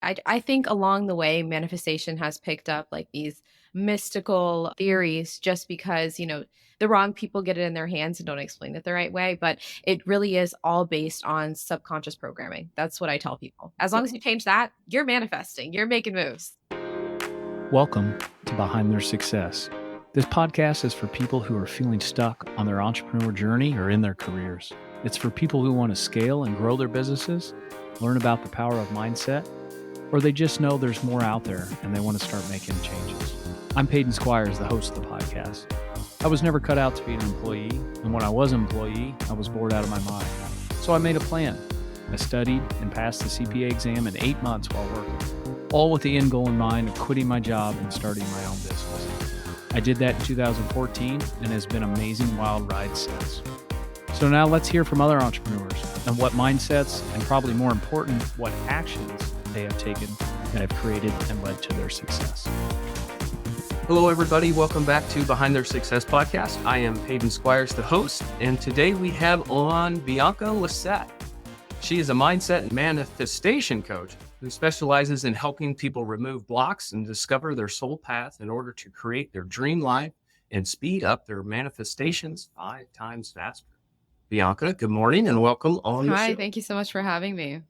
I think along the way, manifestation has picked up like these mystical theories just because, the wrong people get it in their hands and don't explain it the right way. But it really is all based on subconscious programming. That's what I tell people. As long as you change that, you're manifesting, you're making moves. Welcome to Behind Their Success. This podcast is for people who are feeling stuck on their entrepreneur journey or in their careers. It's for people who want to scale and grow their businesses, learn about the power of mindset, or they just know there's more out there and they want to start making changes. I'm Peyton Squires, the host of the podcast. I was never cut out to be an employee, and when I was an employee, I was bored out of my mind. So I made a plan. I studied and passed the CPA exam in 8 months while working, all with the end goal in mind of quitting my job and starting my own business. I did that in 2014 and has been an amazing wild ride since. So now let's hear from other entrepreneurs and what mindsets, and probably more important, what actions they have taken that have created and led to their success. Hello, everybody. Welcome back to Behind Their Success podcast. I am Peyton Squires, the host, and today we have on Bianca Lissette. She is a mindset and manifestation coach who specializes in helping people remove blocks and discover their soul path in order to create their dream life and speed up their manifestations 5 times faster. Bianca, good morning and welcome on the show. Hi, thank you so much for having me.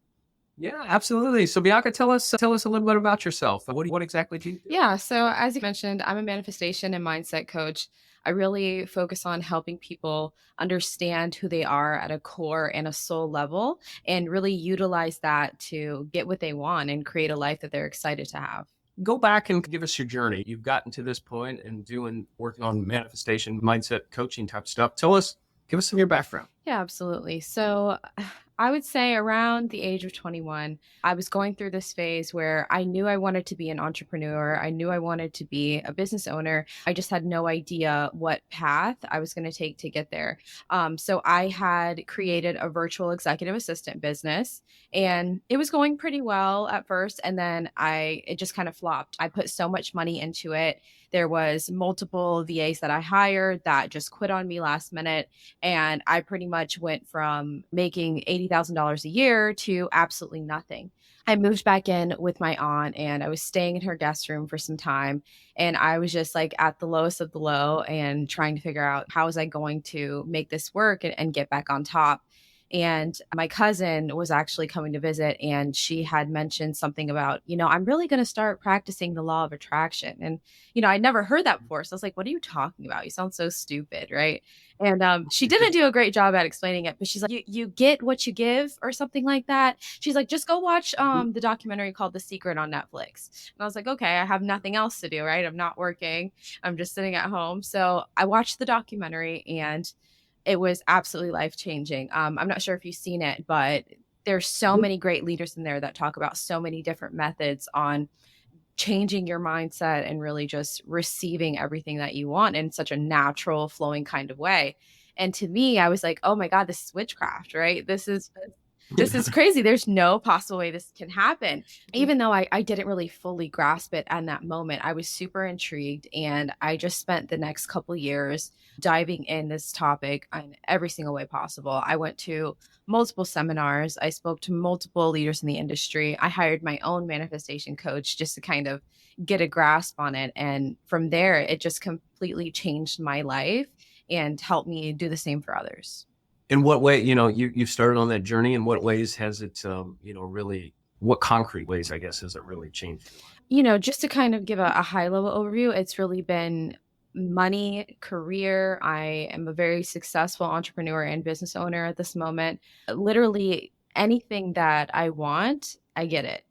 Yeah, absolutely. So Bianca, tell us a little bit about yourself. What exactly do you do? Yeah, so as you mentioned, I'm a manifestation and mindset coach. I really focus on helping people understand who they are at a core and a soul level and really utilize that to get what they want and create a life that they're excited to have. Go back and give us your journey. You've gotten to this point and working on manifestation, mindset, coaching type stuff. Give us some of your background. Yeah, absolutely. So I would say around the age of 21, I was going through this phase where I knew I wanted to be an entrepreneur. I knew I wanted to be a business owner. I just had no idea what path I was going to take to get there. So I had created a virtual executive assistant business, and it was going pretty well at first. And then it just kind of flopped. I put so much money into it. There was multiple VAs that I hired that just quit on me last minute. And I pretty much went from making $80,000 a year to absolutely nothing. I moved back in with my aunt and I was staying in her guest room for some time. And I was just like at the lowest of the low and trying to figure out how was I going to make this work and get back on top. And my cousin was actually coming to visit, and she had mentioned something about, I'm really going to start practicing the law of attraction. And, I'd never heard that before. So I was like, what are you talking about? You sound so stupid. Right. And she didn't do a great job at explaining it, but she's like, you get what you give or something like that. She's like, just go watch the documentary called The Secret on Netflix. And I was like, okay, I have nothing else to do. Right. I'm not working. I'm just sitting at home. So I watched the documentary and it was absolutely life-changing. I'm not sure if you've seen it, but there's so many great leaders in there that talk about so many different methods on changing your mindset and really just receiving everything that you want in such a natural, flowing kind of way. And to me, I was like, oh my God, this is witchcraft, right? This is crazy. There's no possible way this can happen. Even though I didn't really fully grasp it in that moment, I was super intrigued. And I just spent the next couple of years diving in this topic in every single way possible. I went to multiple seminars. I spoke to multiple leaders in the industry. I hired my own manifestation coach just to kind of get a grasp on it. And from there, it just completely changed my life and helped me do the same for others. In what way, you've started on that journey? In what ways has it, really, what concrete ways, I guess, has it really changed? Just to kind of give a high level overview, it's really been money, career. I am a very successful entrepreneur and business owner at this moment. Literally anything that I want, I get it.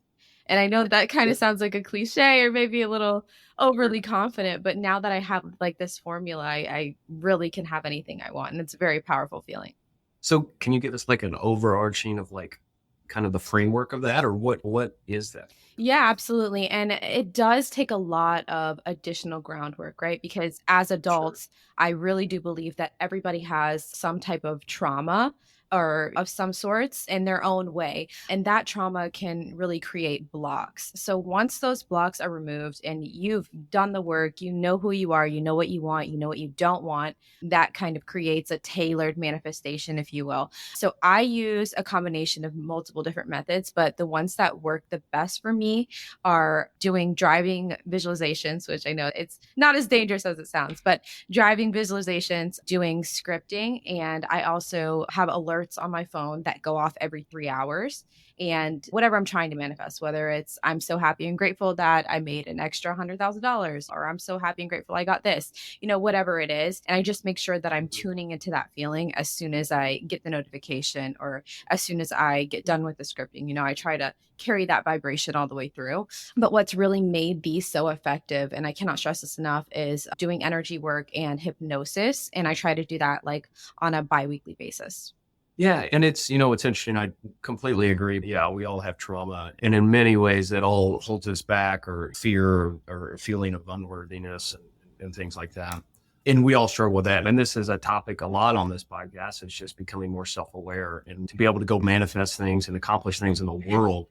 And I know that kind of sounds like a cliche or maybe a little overly confident, but now that I have like this formula, I really can have anything I want. And it's a very powerful feeling. So can you give us like an overarching of like kind of the framework of that, or what is that? Yeah, absolutely. And it does take a lot of additional groundwork, right? Because as adults, I really do believe that everybody has some type of trauma or of some sorts in their own way. And that trauma can really create blocks. So once those blocks are removed and you've done the work, you know who you are, you know what you want, you know what you don't want, that kind of creates a tailored manifestation, if you will. So I use a combination of multiple different methods, but the ones that work the best for me are doing driving visualizations, which I know it's not as dangerous as it sounds, but driving visualizations, doing scripting. And I also have alerts on my phone that go off every 3 hours. And whatever I'm trying to manifest, whether it's I'm so happy and grateful that I made an extra $100,000, or I'm so happy and grateful I got this, whatever it is. And I just make sure that I'm tuning into that feeling as soon as I get the notification or as soon as I get done with the scripting. I try to carry that vibration all the way through. But what's really made these so effective, and I cannot stress this enough, is doing energy work and hypnosis. And I try to do that like on a bi-weekly basis. Yeah. And it's interesting. I completely agree. Yeah. We all have trauma. And in many ways that all holds us back, or fear or a feeling of unworthiness and things like that. And we all struggle with that. And this is a topic a lot on this podcast. It's just becoming more self-aware, and to be able to go manifest things and accomplish things in the world,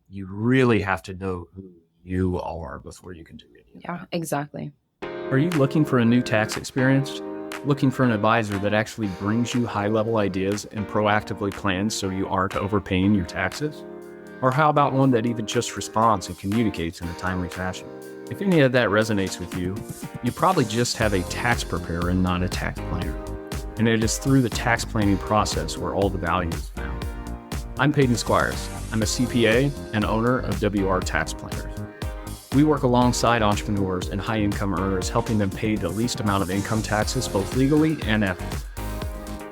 you really have to know who you are before you can do it. Yeah, exactly. Are you looking for a new tax experience? Looking for an advisor that actually brings you high-level ideas and proactively plans so you aren't overpaying your taxes? Or how about one that even just responds and communicates in a timely fashion? If any of that resonates with you, you probably just have a tax preparer and not a tax planner. And it is through the tax planning process where all the value is found. I'm Peyton Squires. I'm a CPA and owner of WR Tax Planners. We work alongside entrepreneurs and high-income earners, helping them pay the least amount of income taxes, both legally and ethically.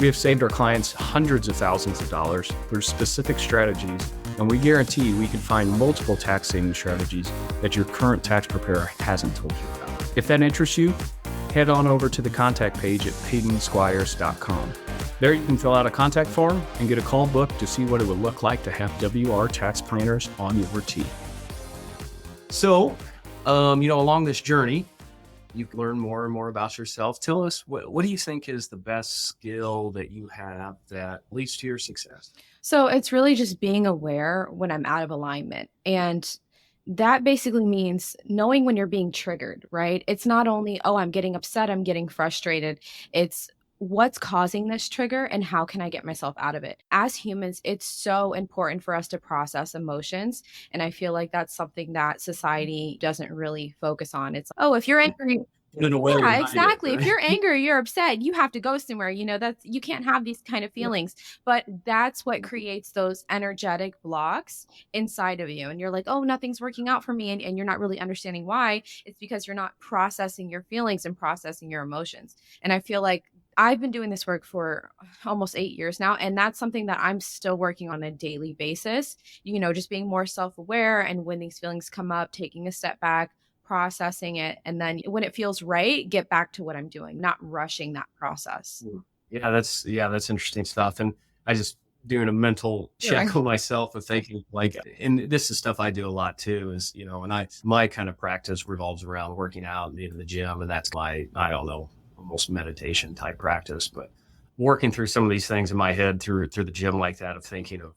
We have saved our clients hundreds of thousands of dollars through specific strategies, and we guarantee we can find multiple tax saving strategies that your current tax preparer hasn't told you about. If that interests you, head on over to the contact page at PeytonSquires.com. There you can fill out a contact form and get a call booked to see what it would look like to have WR Tax Planners on your team. So, along this journey, you learn more and more about yourself. Tell us, what do you think is the best skill that you have that leads to your success? So it's really just being aware when I'm out of alignment. And that basically means knowing when you're being triggered, right? It's not only, oh, I'm getting upset, I'm getting frustrated. It's what's causing this trigger and how can I get myself out of it? As humans, it's so important for us to process emotions. And I feel like that's something that society doesn't really focus on. It's, oh, if you're angry, In a way, yeah, exactly. If you're angry, you're upset, you have to go somewhere. That's, you can't have these kind of feelings. But that's what creates those energetic blocks inside of you. And you're like, oh, nothing's working out for me. And you're not really understanding why. It's because you're not processing your feelings and processing your emotions. And I feel like I've been doing this work for almost 8 years now. And that's something that I'm still working on a daily basis, just being more self-aware. And when these feelings come up, taking a step back, processing it. And then when it feels right, get back to what I'm doing, not rushing that process. Yeah, that's interesting stuff. And I just doing a mental check on myself of thinking and this is stuff I do a lot too, is, and my kind of practice revolves around working out and being in the gym. And that's my, I don't know, almost meditation type practice, but working through some of these things in my head through the gym like that, of thinking of,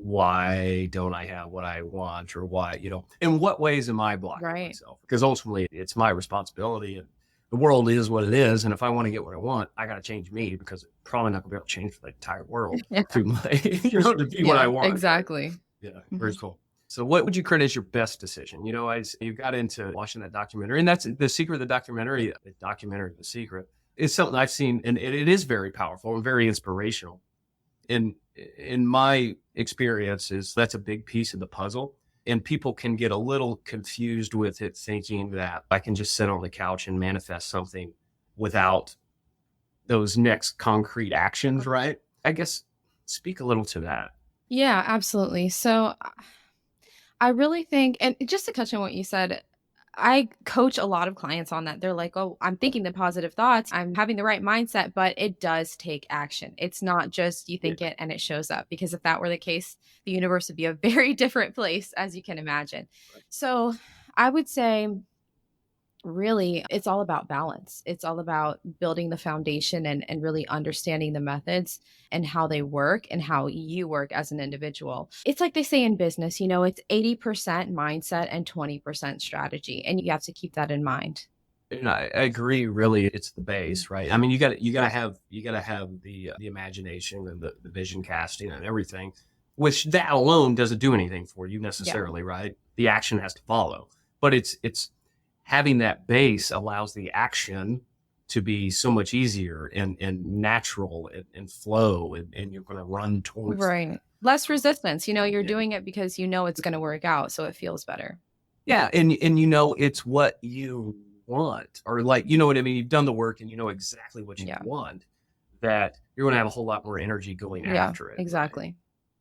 why don't I have what I want, or why, in what ways am I blocking myself? Because ultimately it's my responsibility, and the world is what it is. And if I want to get what I want, I got to change me, because I'm probably not gonna be able to change the entire world through my, to be what I want. Exactly. Yeah. Very cool. So what would you credit as your best decision? As you got into watching that documentary, and that's The Secret of the documentary, The Secret, is something I've seen, and it is very powerful and very inspirational. In my experience, that's a big piece of the puzzle. And people can get a little confused with it, thinking that I can just sit on the couch and manifest something without those next concrete actions, right? I guess speak a little to that. Yeah, absolutely. So I really think, and just to touch on what you said, I coach a lot of clients on that. They're like, oh, I'm thinking the positive thoughts, I'm having the right mindset, but it does take action. It's not just you think it and it shows up, because if that were the case, the universe would be a very different place, as you can imagine. So I would say Really, it's all about balance. It's all about building the foundation and really understanding the methods and how they work and how you work as an individual. It's like they say in business, it's 80% mindset and 20% strategy. And you have to keep that in mind. And I agree. Really, it's the base, right? I mean, you gotta have the imagination and the vision casting and everything, which that alone doesn't do anything for you Yeah. necessarily, right? The action has to follow, but it's having that base allows the action to be so much easier and natural and flow, and you're going to run towards that. Right. Less resistance. You're Yeah. doing it because it's going to work out. So it feels better. Yeah, and it's what you want, or like what I mean. You've done the work, and you know exactly what you Yeah. want. That you're going to have a whole lot more energy going Yeah, after it, right? exactly.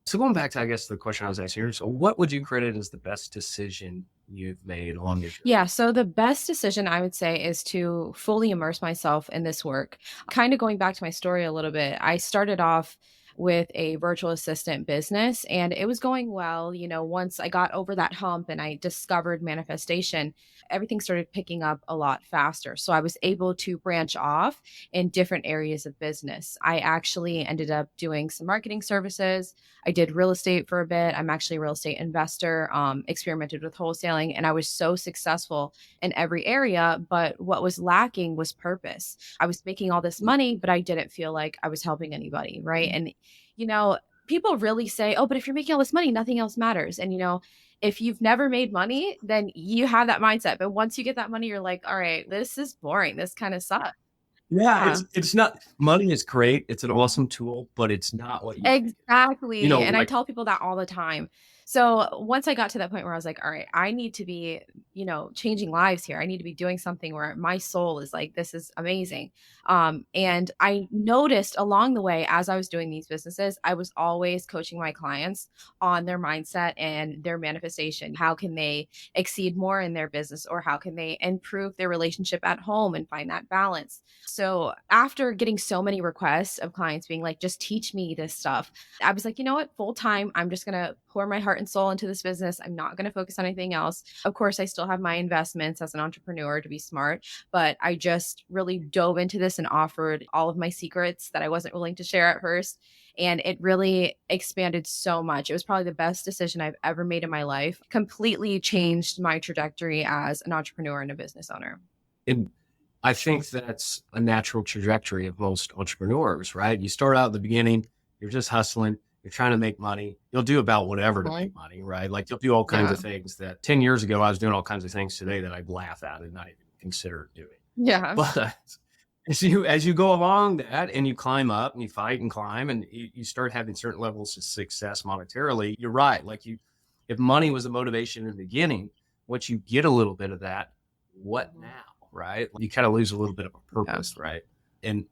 So going back to, I guess, the question I was asking here. So, what would you credit as the best decision you've made along your journey? Yeah. So the best decision I would say is to fully immerse myself in this work. Kind of going back to my story a little bit, I started off with a virtual assistant business and it was going well. Once I got over that hump and I discovered manifestation, everything started picking up a lot faster. So I was able to branch off in different areas of business. I actually ended up doing some marketing services. I did real estate for a bit. I'm actually a real estate investor, experimented with wholesaling, and I was so successful in every area. But what was lacking was purpose. I was making all this money, but I didn't feel like I was helping anybody. Right. And, you know, people really say, oh, but if you're making all this money, nothing else matters. And, if you've never made money, then you have that mindset. But once you get that money, you're like, all right, this is boring. This kind of sucks. Yeah, Yeah. it's not, money is great. It's an awesome tool, but it's not what you think. Exactly, and I Like, tell people that all the time. So, once I got to that point where I was like, "All right, I need to be, changing lives here. I need to be doing something where my soul is like, this is amazing." And I noticed along the way as I was doing these businesses, I was always coaching my clients on their mindset and their manifestation. How can they exceed more in their business, or how can they improve their relationship at home and find that balance? So after getting so many requests of clients being like, just teach me this stuff, I was like, you know what, full time, I'm just going to pour my heart and soul into this business. I'm not going to focus on anything else. Of course, I still have my investments as an entrepreneur to be smart, but I just really dove into this and offered all of my secrets that I wasn't willing to share at first. And it really expanded so much. It was probably the best decision I've ever made in my life. Completely changed my trajectory as an entrepreneur and a business owner. and I think that's a natural trajectory of most entrepreneurs, right? You start out at the beginning, you're just hustling, you're trying to make money. You'll do about whatever to make money, right? Like you'll do all kinds Yeah. of things that 10 years ago I was doing all kinds of things today that I'd laugh at and not even consider doing. Yeah. But as you go along that and you climb up and you fight and climb and you start having certain levels of success monetarily, you're right. Like if money was a motivation in the beginning, once you get a little bit of that, what now? Right? You kind of lose a little bit of a Yeah. purpose, right? And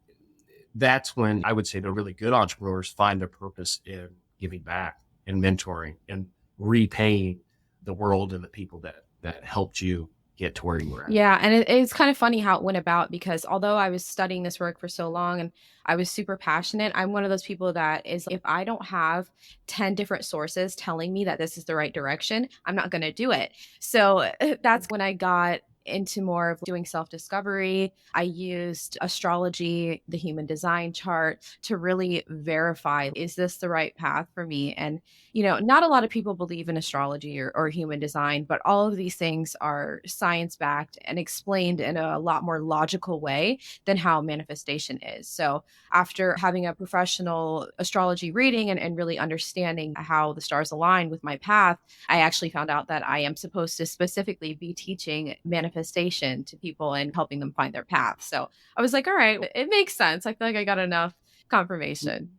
that's when I would say the really good entrepreneurs find their purpose in giving back and mentoring and repaying the world and the people that helped you get to where you were at. Yeah, and it's kind of funny how it went about because although I was studying this work for so long and I was super passionate, I'm one of those people that is, if I don't have 10 different sources telling me that this is the right direction, I'm not going to do it. So that's when I got into more of doing self discovery. I used astrology, the human design chart to really verify, is this the right path for me? And not a lot of people believe in astrology or human design, but all of these things are science backed and explained in a lot more logical way than how manifestation is. So, after having a professional astrology reading and really understanding how the stars align with my path, I actually found out that I am supposed to specifically be teaching manifestation to people and helping them find their path. So, I was like, all right, it makes sense. I feel like I got enough confirmation.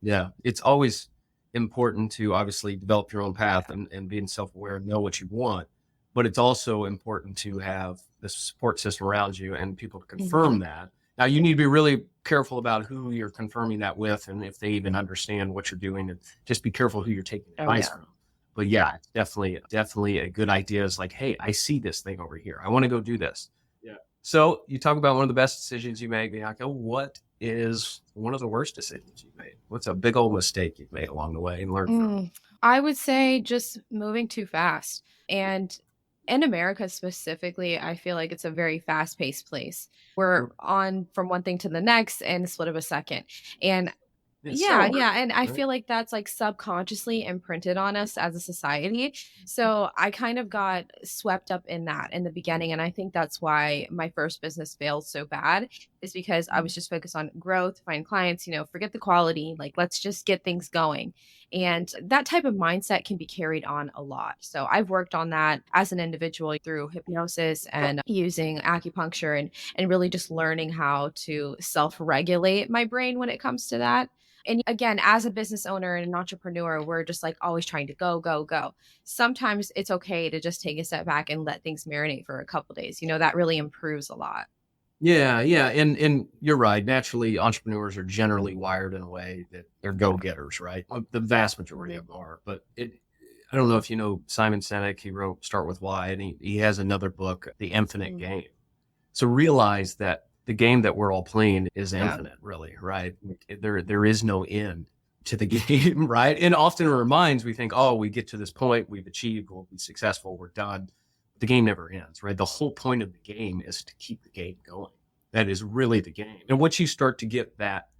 Yeah. It's always important to obviously develop your own path and being self-aware and know what you want. But it's also important to have the support system around you and people to confirm Mhm. that. Now you need to be really careful about who you're confirming that with and if they even understand what you're doing, and just be careful who you're taking Oh, advice yeah. from. But yeah, it's definitely a good idea. It's like, hey, I see this thing over here. I want to go do this. Yeah. So you talk about one of the best decisions you make, Bianca. What is one of the worst decisions you made? What's a big old mistake you've made along the way and learned from? I would say just moving too fast. And In America specifically, I feel like it's a very fast-paced place. We're on from one thing to the next in a split of a second. And It's so yeah, hard, yeah, and I right? feel like that's, like, subconsciously imprinted on us as a society, so I kind of got swept up in that in the beginning, and I think that's why my first business failed so bad, is because I was just focused on growth, find clients, forget the quality, like, let's just get things going, and that type of mindset can be carried on a lot, so I've worked on that as an individual through hypnosis and using acupuncture and really just learning how to self-regulate my brain when it comes to that. And again, as a business owner and an entrepreneur, we're just like always trying to go, go, go. Sometimes it's okay to just take a step back and let things marinate for a couple days. That really improves a lot. Yeah, yeah, and you're right. Naturally, entrepreneurs are generally wired in a way that they're go-getters, right? The vast majority of them are. But I don't know if you know Simon Sinek. He wrote Start With Why, and he has another book, The Infinite Mm. Game. So realize that the game that we're all playing is Yeah. infinite, really, right? There is no end to the game, right? And often in our minds, we think, oh, we get to this point, we've achieved, we'll be successful, we're done. The game never ends, right? The whole point of the game is to keep the game going. That is really the game. And once you start to get that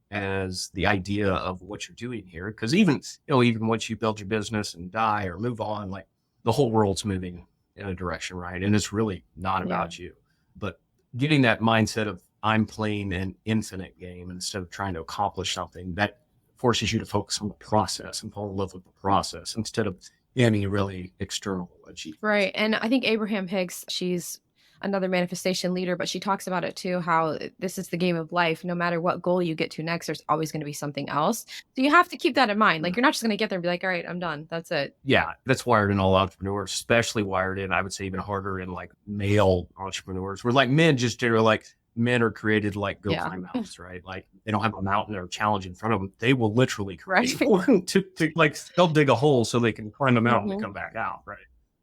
as the idea of what you're doing here, because even once you build your business and die or move on, like the whole world's moving in a direction, right? And it's really not Yeah. about you. But getting that mindset of I'm playing an infinite game instead of trying to accomplish something, that forces you to focus on the process and fall in love with the process instead of any really external achievement. Right. And I think Abraham Hicks, she's another manifestation leader, but she talks about it too, how this is the game of life. No matter what goal you get to next, there's always going to be something else. So you have to keep that in mind. Like, you're not just going to get there and be like, all right, I'm done. That's it. Yeah, that's wired in all entrepreneurs, especially wired in, I would say even harder in like male entrepreneurs, where like men just generally like men are created to like go Yeah. climb mountains, right? Like they don't have a mountain or a challenge in front of them. They will literally create Right. one to like they'll dig a hole so they can climb a mountain Mhm. and come back out, right?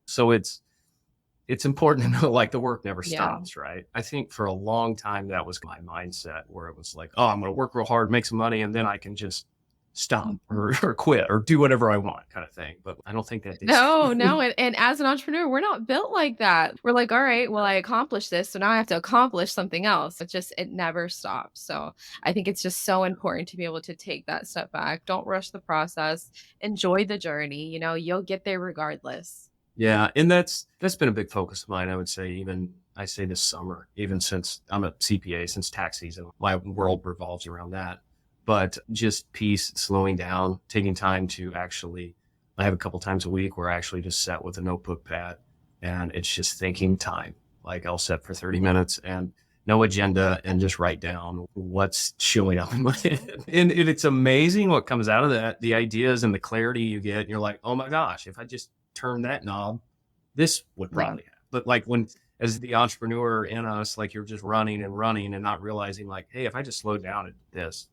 So it's important to know like the work never Yeah. stops, right? I think for a long time that was my mindset where it was like, oh, I'm going to work real hard, make some money, and then I can just stop or quit or do whatever I want kind of thing. But I don't think that is. No, no. And as an entrepreneur, we're not built like that. We're like, all right, well, I accomplished this. So now I have to accomplish something else. It never stops. So I think it's just so important to be able to take that step back. Don't rush the process. Enjoy the journey. You'll get there regardless. Yeah, and that's been a big focus of mine. I would say I say this summer, even since I'm a CPA, since tax season, my world revolves around that. But just peace, slowing down, taking time to actually, I have a couple times a week where I actually just sat with a notebook pad and it's just thinking time. Like I'll set for 30 minutes and no agenda and just write down what's showing up in my head. And it's amazing what comes out of that, the ideas and the clarity you get. And you're like, oh my gosh, if I just turn that knob, this would probably happen. But like as the entrepreneur in us, like you're just running and not realizing like, hey, if I just slow down and do this,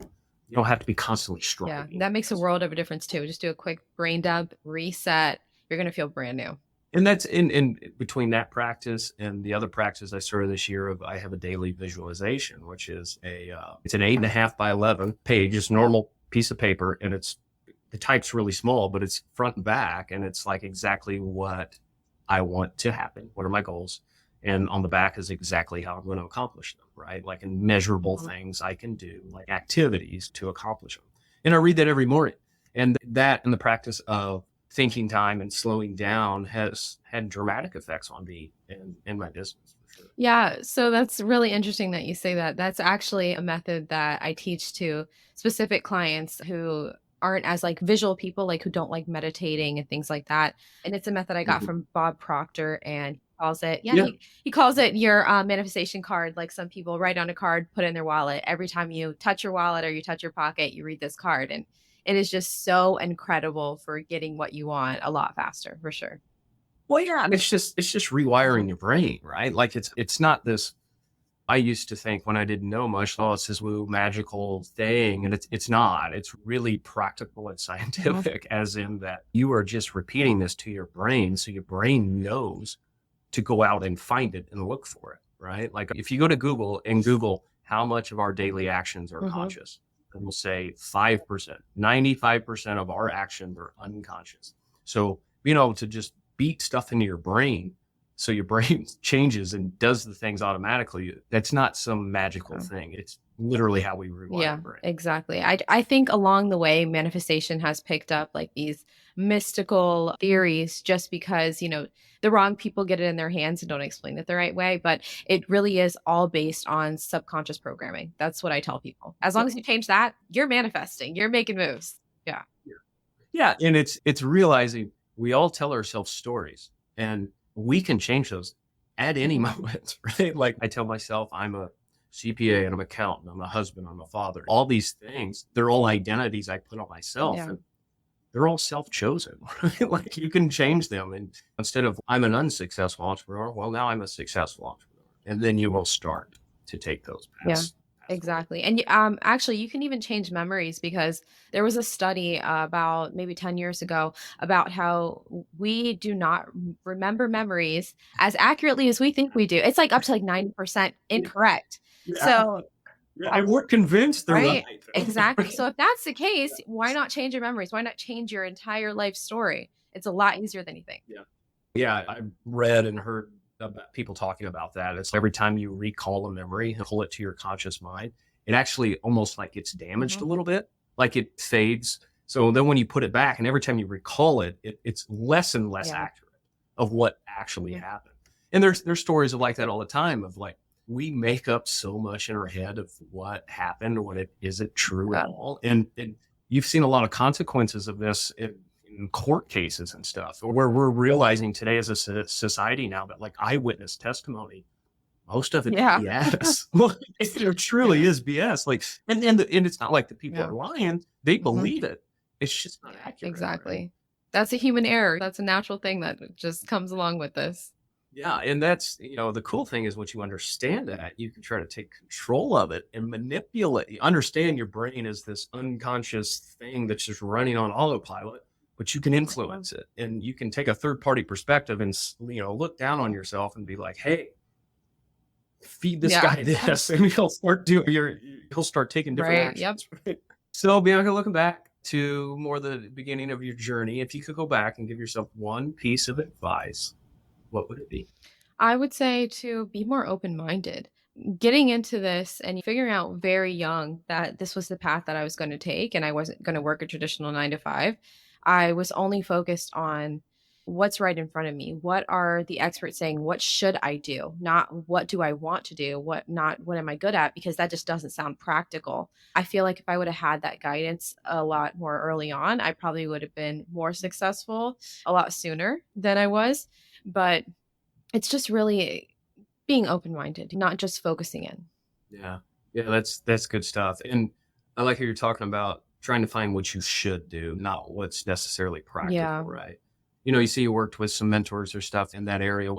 you don't have to be constantly Yeah. striving. That makes a world of a difference too. Just do a quick brain dump, reset. You're going to feel brand new. And that's in between that practice and the other practice I started this year of I have a daily visualization, which is it's an 8.5 by 11 page, just normal piece of paper. And the type's really small, but it's front and back. And it's like exactly what I want to happen. What are my goals? And on the back is exactly how I'm going to accomplish them, right? Like in measurable things I can do, like activities to accomplish them. And I read that every morning. And that and the practice of thinking time and slowing down has had dramatic effects on me and my business. For sure. Yeah, so that's really interesting that you say that. That's actually a method that I teach to specific clients who aren't as like visual people, like who don't like meditating and things like that. And it's a method I got from Bob Proctor, and he calls it, Yeah. he calls it your manifestation card. Like some people write on a card, put it in their wallet. Every time you touch your wallet or you touch your pocket, you read this card. And it is just so incredible for getting what you want a lot faster, for sure. Well, yeah, and it's just rewiring your brain, right? Like it's not this. I used to think when I didn't know much, oh, it's this woo magical thing, and it's not. It's really practical and scientific, as in that you are just repeating this to your brain, so your brain knows to go out and find it and look for it, right? Like if you go to Google and Google how much of our daily actions are conscious, and we'll say 5%, 95% of our actions are unconscious. So being able to just beat stuff into your brain So your brain changes and does the things automatically. That's not some magical thing. It's literally how we rewire Yeah, the brain. exactly. I think along the way, manifestation has picked up like these mystical theories just because, the wrong people get it in their hands and don't explain it the right way. But it really is all based on subconscious programming. That's what I tell people. As long as you change that, you're manifesting, you're making moves. Yeah. Yeah. And it's realizing we all tell ourselves stories and we can change those at any moment, right? Like I tell myself, I'm a CPA and I'm an accountant, I'm a husband, I'm a father. All these things, they're all identities I put on myself. Yeah. And they're all self-chosen, right? Like you can change them. And instead of I'm an unsuccessful entrepreneur, well, now I'm a successful entrepreneur. And then you will start to take those paths. Exactly. And actually, you can even change memories because there was a study about maybe 10 years ago about how we do not remember memories as accurately as we think we do. It's like up to like 90% incorrect. Yeah. So, I'm more convinced they're right. right. Exactly. So if that's the case, why not change your memories? Why not change your entire life story? It's a lot easier than you think. Yeah, I've read and heard about people talking about that. It's every time you recall a memory and pull it to your conscious mind, it actually almost like gets damaged a little bit, like it fades. So then when you put it back and every time you recall it, it's less and less accurate of what actually happened. And there's stories of like that all the time of like, we make up so much in our head of what happened when it isn't true at all. And you've seen a lot of consequences of this in court cases and stuff, where we're realizing today as a society now that like eyewitness testimony, most of it is BS. Well, it truly is BS. Like, and it's not like the people are lying; they believe it. It's just not accurate. Exactly. Right? That's a human error. That's a natural thing that just comes along with this. Yeah, and that's the cool thing is once you understand that, you can try to take control of it and manipulate. You understand your brain is this unconscious thing that's just running on autopilot. But you can influence it and you can take a third party perspective and, look down on yourself and be like, hey, feed this guy this and he'll start taking different actions. Right? So Bianca, looking back to more the beginning of your journey, if you could go back and give yourself one piece of advice, what would it be? I would say to be more open-minded. Getting into this and figuring out very young that this was the path that I was going to take and I wasn't going to work a traditional 9 to 5. I was only focused on what's right in front of me. What are the experts saying? What should I do? Not what do I want to do? What am I good at? Because that just doesn't sound practical. I feel like if I would have had that guidance a lot more early on, I probably would have been more successful a lot sooner than I was. But it's just really being open-minded, not just focusing in. Yeah, that's good stuff. And I like how you're talking about trying to find what you should do, not what's necessarily practical, right? You see, you worked with some mentors or stuff in that area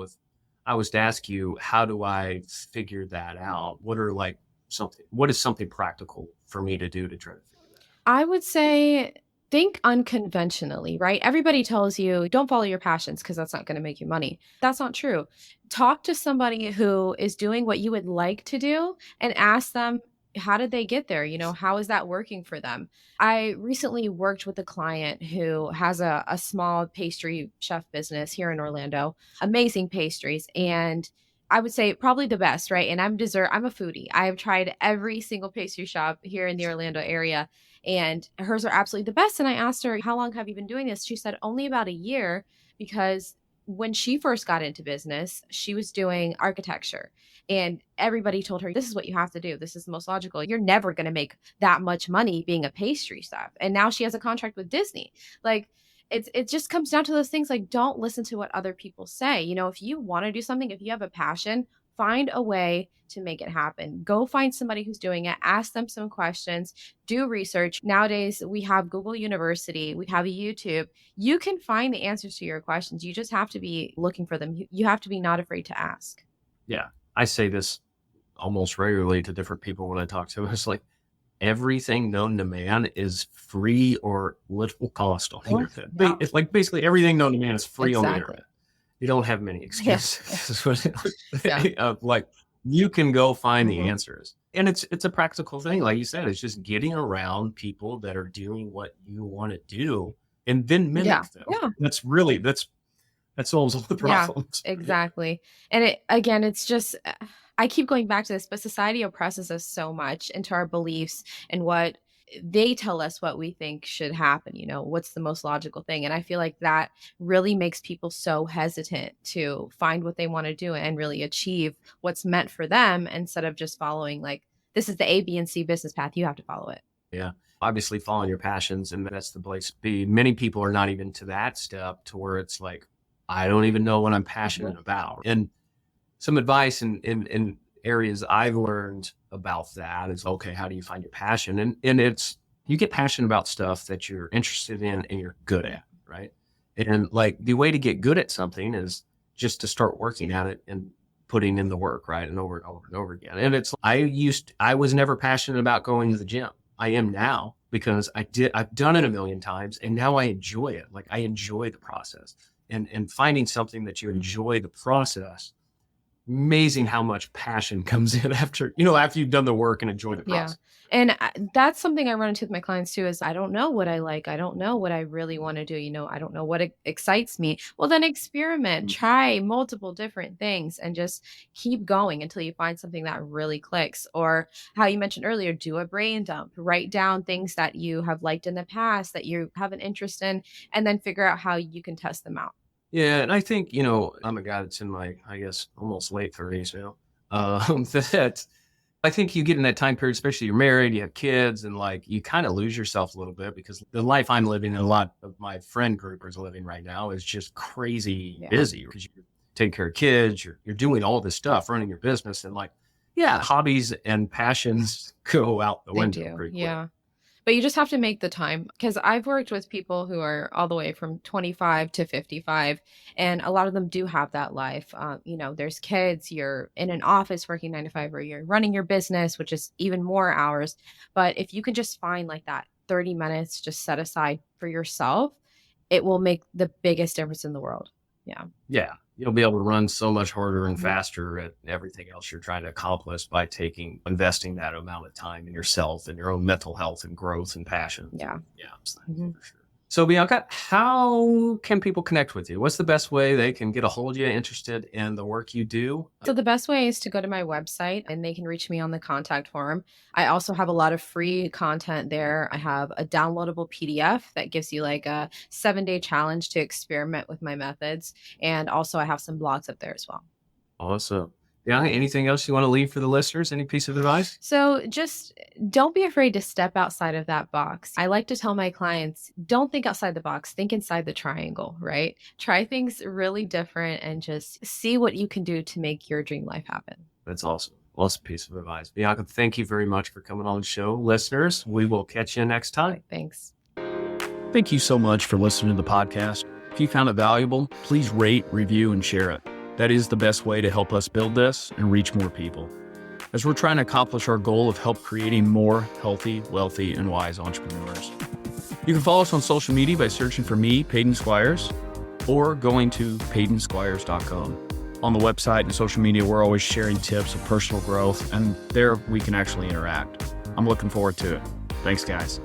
I was to ask you, how do I figure that out? What is something practical for me to do to try to figure that out? I would say think unconventionally, right? Everybody tells you don't follow your passions because that's not going to make you money. That's not true. Talk to somebody who is doing what you would like to do and ask them, how did they get there? How is that working for them? I recently worked with a client who has a small pastry chef business here in Orlando, amazing pastries. And I would say probably the best, right? And I'm a foodie. I have tried every single pastry shop here in the Orlando area and hers are absolutely the best. And I asked her, how long have you been doing this? She said only about a year because when she first got into business, she was doing architecture and everybody told her, this is what you have to do. This is the most logical. You're never going to make that much money being a pastry chef. And now she has a contract with Disney. Like it just comes down to those things. Like, don't listen to what other people say. If you want to do something, if you have a passion, find a way to make it happen. Go find somebody who's doing it. Ask them some questions. Do research. Nowadays, we have Google University. We have a YouTube. You can find the answers to your questions. You just have to be looking for them. You have to be not afraid to ask. Yeah. I say this almost regularly to different people when I talk to them. It's like everything known to man is free or little cost on the internet. Wow. It's like basically everything known to man is free on the internet. You don't have many excuses. Like you can go find the answers. And it's a practical thing. Like you said, it's just getting around people that are doing what you want to do and then mimic them. Yeah. That's That solves all the Yeah, problems. exactly. And again, it's just, I keep going back to this, but society oppresses us so much into our beliefs and what they tell us what we think should happen, what's the most logical thing. And I feel like that really makes people so hesitant to find what they want to do and really achieve what's meant for them instead of just following, like, this is the A, B, and C business path. You have to follow it. Yeah. Obviously following your passions, and that's the place to be. Many people are not even to that step to where it's like, I don't even know what I'm passionate about. And some advice in areas I've learned about that is, okay, how do you find your passion? And it's, you get passionate about stuff that you're interested in and you're good at, right? And like the way to get good at something is just to start working at it and putting in the work, right? And over and over and over again. And it's, I was never passionate about going to the gym. I am now because I've done it a million times and now I enjoy it. Like I enjoy the process and finding something that you enjoy the process. Amazing how much passion comes in after you've done the work and enjoyed the Yeah. process. And that's something I run into with my clients too, is I don't know what I like. I don't know what I really want to do. I don't know what excites me. Well, then experiment, try multiple different things and just keep going until you find something that really clicks. Or how you mentioned earlier, do a brain dump, write down things that you have liked in the past that you have an interest in, and then figure out how you can test them out. Yeah, and I think, I'm a guy that's in my, I guess, almost late 30s now. That I think you get in that time period, especially you're married, you have kids, and like you kind of lose yourself a little bit because the life I'm living and a lot of my friend group is living right now is just crazy busy because you're taking care of kids, you're doing all this stuff, running your business, and like, yeah, hobbies and passions go out the They window do. pretty quick. Yeah. But you just have to make the time, because I've worked with people who are all the way from 25 to 55, and a lot of them do have that life. There's kids, you're in an office working 9 to 5, or you're running your business, which is even more hours. But if you can just find like that 30 minutes just set aside for yourself, it will make the biggest difference in the world. Yeah. Yeah. You'll be able to run so much harder and Mhm. faster at everything else you're trying to accomplish by investing that amount of time in yourself and your own mental health and growth and passion. Yeah. Yeah. Mhm. For sure. So Bianca, how can people connect with you? What's the best way they can get a hold of you, interested in the work you do? So the best way is to go to my website and they can reach me on the contact form. I also have a lot of free content there. I have a downloadable PDF that gives you like a 7-day challenge to experiment with my methods. And also I have some blogs up there as well. Awesome. Yeah. Anything else you want to leave for the listeners? Any piece of advice? So just don't be afraid to step outside of that box. I like to tell my clients, don't think outside the box, think inside the triangle, right? Try things really different and just see what you can do to make your dream life happen. That's awesome. Well, that's a piece of advice. Bianca, thank you very much for coming on the show. Listeners, we will catch you next time. Thanks. Thank you so much for listening to the podcast. If you found it valuable, please rate, review, and share it. That is the best way to help us build this and reach more people, as we're trying to accomplish our goal of help creating more healthy, wealthy, and wise entrepreneurs. You can follow us on social media by searching for me, Peyton Squires, or going to PeytonSquires.com. On the website and social media, we're always sharing tips of personal growth, and there we can actually interact. I'm looking forward to it. Thanks, guys.